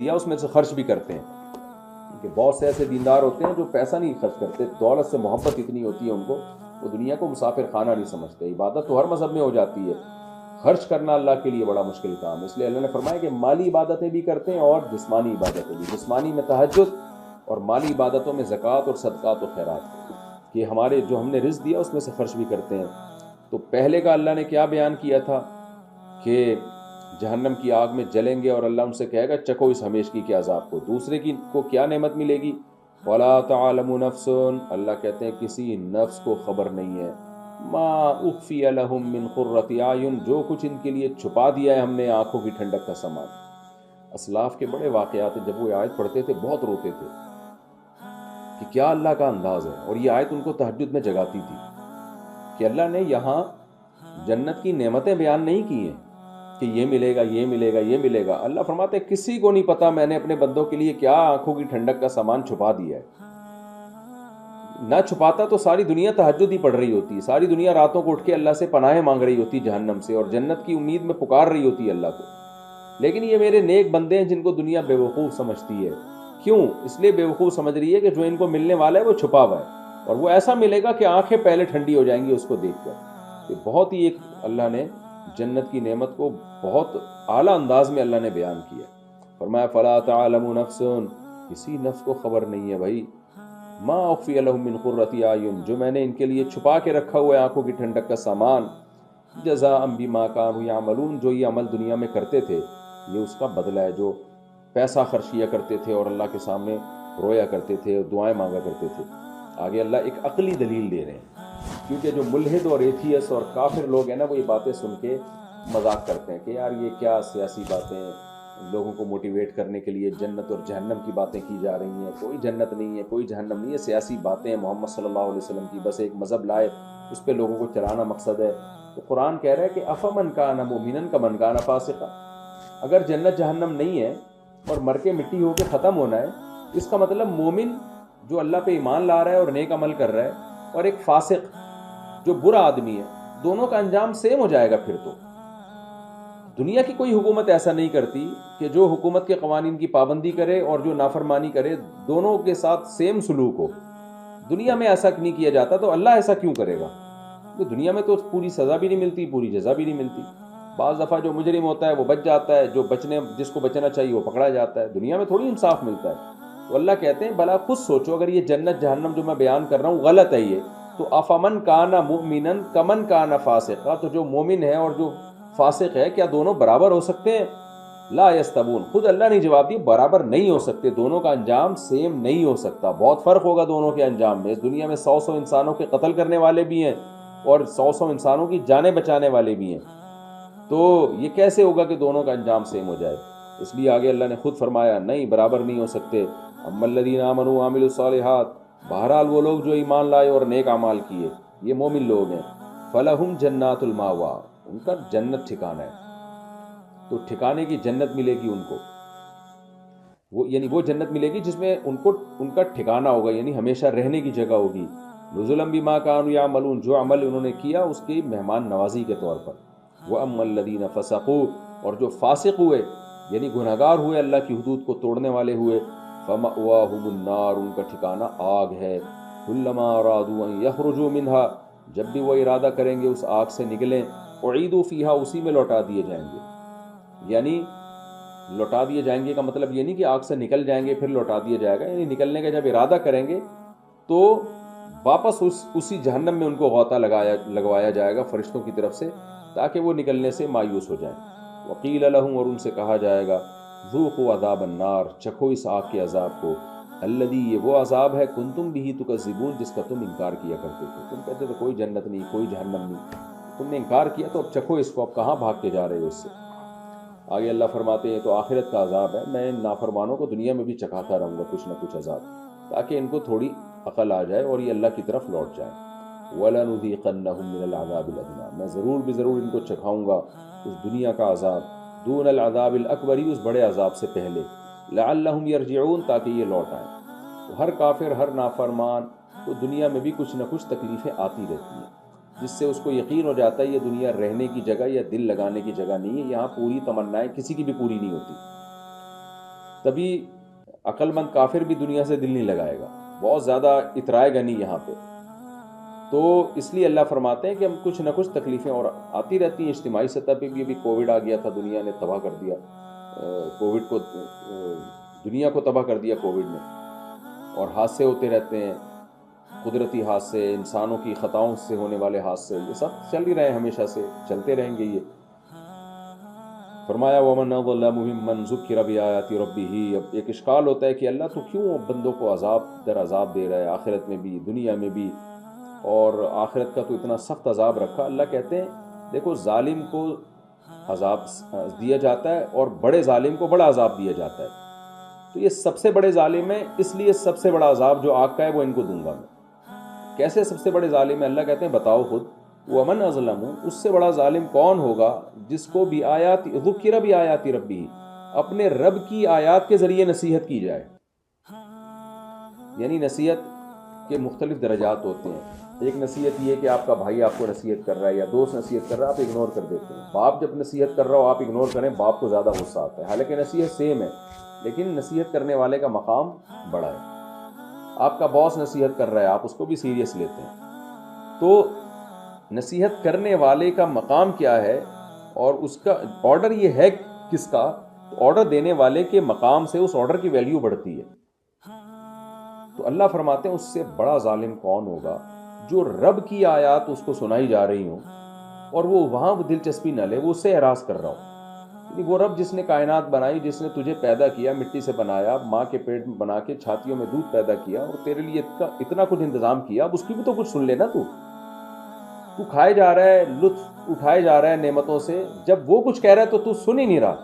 دیا اس میں سے خرچ بھی کرتے ہیں. کہ بہت سے ایسے دیندار ہوتے ہیں جو پیسہ نہیں خرچ کرتے, دولت سے محبت اتنی ہوتی ہے ان کو, وہ دنیا کو مسافر خانہ نہیں سمجھتے. عبادت تو ہر مذہب میں ہو جاتی ہے, خرچ کرنا اللہ کے لیے بڑا مشکل کام ہے. اس لیے اللہ نے فرمایا کہ مالی عبادتیں بھی کرتے ہیں اور جسمانی عبادتیں بھی. جسمانی میں تہجد اور مالی عبادتوں میں زکوٰۃ اور صدقات و خیرات, کہ ہمارے جو ہم نے رزق دیا اس میں سے خرچ بھی کرتے ہیں. تو پہلے کا اللہ نے کیا بیان کیا تھا کہ جہنم کی آگ میں جلیں گے اور اللہ ان سے کہے گا چکھو اس ہمیشگی کے عذاب کو. دوسرے کی کو کیا نعمت ملے گی؟ وَلَا تَعْلَمُ نَفْسٌ, اللہ کہتے ہیں کسی نفس کو خبر نہیں ہے, مَا أُخْفِيَ لَهُم مِّن قُرَّةِ أَعْيُن, جو کچھ ان کے لیے چھپا دیا ہے ہم نے آنکھوں کی ٹھنڈک کا سامان. اسلاف کے بڑے واقعات ہیں, جب وہ آیت پڑھتے تھے بہت روتے تھے کہ کیا اللہ کا انداز ہے. اور یہ آیت ان کو تہجد میں جگاتی تھی کہ اللہ نے یہاں جنت کی نعمتیں بیان نہیں کی ہیں کہ یہ ملے گا یہ ملے گا یہ ملے گا. اللہ فرماتے ہیں کسی کو نہیں پتا میں نے اپنے بندوں کے لیے کیا آنکھوں کی ٹھنڈک کا سامان چھپا دیا ہے. نہ چھپاتا تو ساری دنیا تہجد ہی پڑھ رہی ہوتی, ساری دنیا راتوں کو اٹھ کے اللہ سے پناہیں مانگ رہی ہوتی جہنم سے, اور جنت کی امید میں پکار رہی ہوتی ہے اللہ کو. لیکن یہ میرے نیک بندے ہیں جن کو دنیا بیوقوف سمجھتی ہے. کیوں؟ اس لیے بیوقوف سمجھ رہی ہے کہ جو ان کو ملنے والا ہے وہ چھپا ہوا ہے, اور وہ ایسا ملے گا کہ آنکھیں پہلے ٹھنڈی ہو جائیں گی اس کو دیکھ کر. کہ بہت ہی ایک اللہ نے جنت کی نعمت کو بہت اعلیٰ انداز میں اللہ نے بیان کیا. فرمایا فَلَا تَعْلَمُ نَفْسٌ, کسی نفس کو خبر نہیں ہے بھائی, مَا أُخْفِيَ لَهُم مِّن قُرَّةِ أَعْيُن, جو میں نے ان کے لیے چھپا کے رکھا ہوا ہے آنکھوں کی ٹھنڈک کا سامان, جَزَاءً بِمَا كَانُوا يَعْمَلُونَ, جو یہ عمل دنیا میں کرتے تھے یہ اس کا بدلہ ہے. جو پیسہ خرچ کیا کرتے تھے اور اللہ کے سامنے رویا کرتے تھے اور دعائیں مانگا کرتے تھے. آگے اللہ ایک عقلی دلیل دے رہے ہیں, کیونکہ جو ملحد اور ایتھیس اور کافر لوگ ہیں نا, وہ یہ باتیں سن کے مذاق کرتے ہیں کہ یار یہ کیا سیاسی باتیں ہیں, لوگوں کو موٹیویٹ کرنے کے لیے جنت اور جہنم کی باتیں کی جا رہی ہیں. کوئی جنت نہیں ہے, کوئی جہنم نہیں ہے, سیاسی باتیں ہیں. محمد صلی اللہ علیہ وسلم کی بس ایک مذہب لائے, اس پہ لوگوں کو چلانا مقصد ہے. تو قرآن کہہ رہا ہے کہ افمن کان مؤمنا کمن کان فاسقا, اگر جنت جہنم نہیں ہے اور مر کے مٹی ہو کے ختم ہونا ہے, اس کا مطلب مومن جو اللہ پہ ایمان لا رہا ہے اور نیک عمل کر رہا ہے, اور ایک فاسق جو برا آدمی ہے, دونوں کا انجام سیم ہو جائے گا. پھر تو دنیا کی کوئی حکومت ایسا نہیں کرتی کہ جو حکومت کے قوانین کی پابندی کرے اور جو نافرمانی کرے دونوں کے ساتھ سیم سلوک ہو. دنیا میں ایسا نہیں کیا جاتا, تو اللہ ایسا کیوں کرے گا؟ دنیا میں تو پوری سزا بھی نہیں ملتی, پوری جزا بھی نہیں ملتی. بعض دفعہ جو مجرم ہوتا ہے وہ بچ جاتا ہے, جو جس کو بچنا چاہیے وہ پکڑا جاتا ہے. دنیا میں تھوڑی انصاف ملتا ہے. تو اللہ کہتے ہیں بھلا خود سوچو, اگر یہ جنت جہنم جو میں بیان کر رہا ہوں غلط ہے یہ, تو افمن کان مؤمنا کمن کان فاسقا, تو جو مومن ہے اور جو فاسق ہے کیا دونوں برابر ہو سکتے ہیں؟ لا یستوون, خود اللہ نے جواب دیا برابر نہیں ہو سکتے, دونوں کا انجام سیم نہیں ہو سکتا, بہت فرق ہوگا دونوں کے انجام میں. اس دنیا میں 100 انسانوں کے قتل کرنے والے بھی ہیں اور 100 انسانوں کی جانیں بچانے والے بھی ہیں. تو یہ کیسے ہوگا کہ دونوں کا انجام سیم ہو جائے؟ اس لیے آگے اللہ نے خود فرمایا نہیں, برابر نہیں ہو سکتے. اما الذین آمنوا وعملوا الصالحات, بہرحال وہ لوگ جو ایمان لائے اور نیک اعمال کیے, یہ مومن لوگ ہیں. فلہم جنات الماوا, ان کا جنت ٹھکانہ ہے. تو ٹھکانے کی جنت ملے گی ان کو, وہ یعنی وہ جنت ملے گی جس میں ان کا ٹھکانہ ہوگا, یعنی ہمیشہ رہنے کی جگہ ہوگی. نزلا بما كانوا يعملون, جو عمل انہوں نے کیا اس کی مہمان نوازی کے طور پر. واما الذین فسقوا, اور جو فاسق ہوئے یعنی گنہگار ہوئے, اللہ کی حدود کو توڑنے والے ہوئے, فمأواہم النار, ان کا ٹھکانہ آگ ہے. کلما ارادوا ان یخرجوا منها, جب بھی وہ ارادہ کریں گے اس آگ سے نکلیں, اعیدوا فیہا, اسی میں لوٹا دیے جائیں گے. یعنی لوٹا دیے جائیں گے کا مطلب یہ نہیں کہ آگ سے نکل جائیں گے پھر لوٹا دیا جائے گا, یعنی نکلنے کا جب ارادہ کریں گے تو واپس اسی جہنم میں ان کو غوطہ لگوایا جائے گا فرشتوں کی طرف سے, تاکہ وہ نکلنے سے مایوس ہو جائیں. وقیل لہم, اور ان سے کہا جائے گا, ذوقوا عذاب النار, چکھو اس آگ کے عذاب کو, الذی, یہ وہ عذاب ہے, کنتم بہ تکذبون, جس کا تم انکار کیا کرتے تھے. تم کہتے تھے کوئی جنت نہیں, کوئی جہنم نہیں, تم نے انکار کیا تو اب چکھو اس کو, اب کہاں بھاگ کے جا رہے ہو اس سے. آگے اللہ فرماتے ہیں تو آخرت کا عذاب ہے, میں ان نافرمانوں کو دنیا میں بھی چکھاتا رہوں گا کچھ نہ کچھ عذاب, تاکہ ان کو تھوڑی عقل آ جائے اور یہ اللہ کی طرف لوٹ جائیں. وَلَنُذِيقَنَّهُم مِّنَ الْعَذَابِ الْأَدْنَىٰ, میں ضرور ان کو چکھاؤں گا اس دنیا کا عذاب, دون العذاب الاکبر, اس بڑے عذاب سے پہلے, لعلہم یرجعون, تاکہ یہ لوٹ آئیں. تو ہر کافر, ہر نافرمان کو دنیا میں بھی کچھ نہ کچھ تکلیفیں آتی رہتی ہیں, جس سے اس کو یقین ہو جاتا ہے یہ دنیا رہنے کی جگہ یا دل لگانے کی جگہ نہیں ہے, یہاں پوری تمنائیں کسی کی بھی پوری نہیں ہوتی. تبھی عقل مند کافر بھی دنیا سے دل نہیں لگائے گا، بہت زیادہ اترائے گا نہیں یہاں پہ۔ تو اس لیے اللہ فرماتے ہیں کہ ہم کچھ نہ کچھ تکلیفیں اور آتی رہتی ہیں۔ اجتماعی سطح پہ بھی ابھی کووڈ آ گیا تھا، دنیا نے تباہ کر دیا، کووڈ کو دنیا کو تباہ کر دیا کووڈ نے، اور حادثے ہوتے رہتے ہیں، قدرتی حادثے، انسانوں کی خطاؤں سے ہونے والے حادثے، یہ سب چل ہی رہے ہیں، ہمیشہ سے چلتے رہیں گے۔ یہ فرمایا وَمَنْ أَظْلَمُ مِمَّنْ ذُكِّرَ بِآيَاتِ رَبِّهِ۔ اب ایک اشکال ہوتا ہے کہ اللہ تو کیوں بندوں کو عذاب در عذاب دے رہا ہے، آخرت میں بھی دنیا میں بھی، اور آخرت کا تو اتنا سخت عذاب رکھا۔ اللہ کہتے ہیں دیکھو ظالم کو عذاب دیا جاتا ہے اور بڑے ظالم کو بڑا عذاب دیا جاتا ہے، تو یہ سب سے بڑے ظالم ہیں، اس لیے سب سے بڑا عذاب جو آگ کا ہے وہ ان کو دوں گا میں۔ کیسے سب سے بڑے ظالم ہیں؟ اللہ کہتے ہیں بتاؤ خود، وَمَنْ أَظْلَمُ، اس سے بڑا ظالم کون ہوگا جس کو بھی آیات ذُكِّرَ بِآيَاتِ رَبِّهِ، اپنے رب کی آیات کے ذریعے نصیحت کی جائے۔ یعنی نصیحت کے مختلف درجات ہوتے ہیں۔ ایک نصیحت یہ کہ آپ کا بھائی آپ کو نصیحت کر رہا ہے یا دوست نصیحت کر رہا ہے، آپ اگنور کر دیتے ہیں۔ باپ جب نصیحت کر رہا ہو آپ اگنور کریں، باپ کو زیادہ غصہ آتا ہے، حالانکہ نصیحت سیم ہے، لیکن نصیحت کرنے والے کا مقام بڑا ہے۔ آپ کا باس نصیحت کر رہا ہے، آپ اس کو بھی سیریس لیتے ہیں۔ تو نصیحت کرنے والے کا مقام کیا ہے، اور اس کا آرڈر یہ ہے کس کا؟ آرڈر دینے والے کے مقام سے اس آرڈر کی ویلیو بڑھتی ہے۔ تو اللہ فرماتے ہیں اس سے بڑا ظالم کون ہوگا جو رب کی آیات اس کو سنائی جا رہی ہوں اور وہ وہاں دلچسپی نہ لے، وہ اس سے اعراض کر رہا ہوں۔ یعنی وہ رب جس نے کائنات بنائی، جس نے تجھے پیدا کیا، مٹی سے بنایا، ماں کے پیٹ میں بنا کے چھاتیوں میں دودھ پیدا کیا اور تیرے لیے اتنا کچھ انتظام کیا، اب اس کی بھی تو کچھ سن لینا۔ تو کھائے جا رہا ہے، لطف اٹھائے جا رہا ہے نعمتوں سے، جب وہ کچھ کہہ رہا ہے تو سن ہی نہیں رہا۔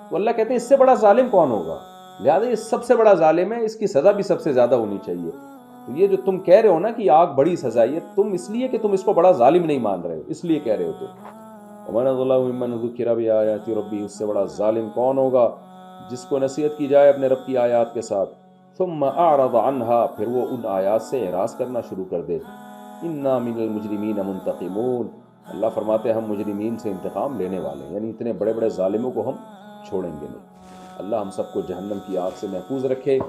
تو اللہ کہتے ہیں اس سے بڑا ظالم کون ہوگا؟ لہٰذا یہ سب سے بڑا ظالم ہے، اس کی سزا بھی سب سے زیادہ ہونی چاہیے۔ تو یہ جو تم کہہ رہے ہو نا کہ آگ بڑی سزا ہے، تم اس لیے کہ تم اس کو بڑا ظالم نہیں مان رہے ہو، اس لیے کہہ رہے ہو۔ تو وَمَنْ أَظْلَمُ مِمَّنْ ذُكِّرَ بِآيَاتِ رَبِّهِ، اس سے بڑا ظالم کون ہوگا جس کو نصیحت کی جائے اپنے رب کی آیات کے ساتھ، ثُمَّ أَعْرَضَ عَنْهَا، پھر وہ ان آیات سے اعراض کرنا شروع کر دے۔ إِنَّا مِنَ الْمُجْرِمِينَ مُنْتَقِمُونَ، اللہ فرماتے ہیں ہم مجرمین سے انتقام لینے والے ہیں، یعنی اتنے بڑے بڑے ظالموں کو ہم چھوڑیں گے نہیں۔ اللہ ہم سب کو جہنم کی آگ سے محفوظ رکھے،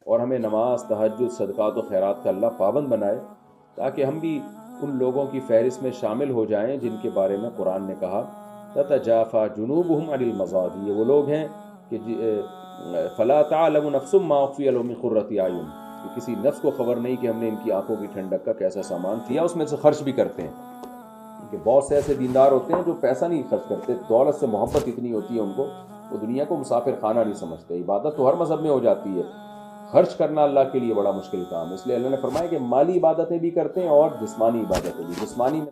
اور ہمیں نماز، تہجد، صدقات و خیرات کا اللہ پابند بنائے، تاکہ ہم بھی ان لوگوں کی فہرست میں شامل ہو جائیں جن کے بارے میں قرآن نے کہا تتجافى جنوبهم عن المضاجع، یہ وہ لوگ ہیں کہ فلا تعلم نفس ما اخفي لهم من قرة اعین، کہ کسی نفس کو خبر نہیں کہ ہم نے ان کی آنکھوں کی ٹھنڈک کا کیسا سامان کیا، اس میں سے خرچ بھی کرتے ہیں۔ کہ بہت سے ایسے دیندار ہوتے ہیں جو پیسہ نہیں خرچ کرتے، دولت سے محبت اتنی ہوتی ہے ان کو، وہ دنیا کو مسافر خانہ نہیں سمجھتے۔ عبادت تو ہر مذہب میں ہو جاتی ہے، خرچ کرنا اللہ کے لیے بڑا مشکل کام ہے، اس لیے اللہ نے فرمایا کہ مالی عبادتیں بھی کرتے ہیں اور جسمانی عبادتیں بھی۔ جسمانی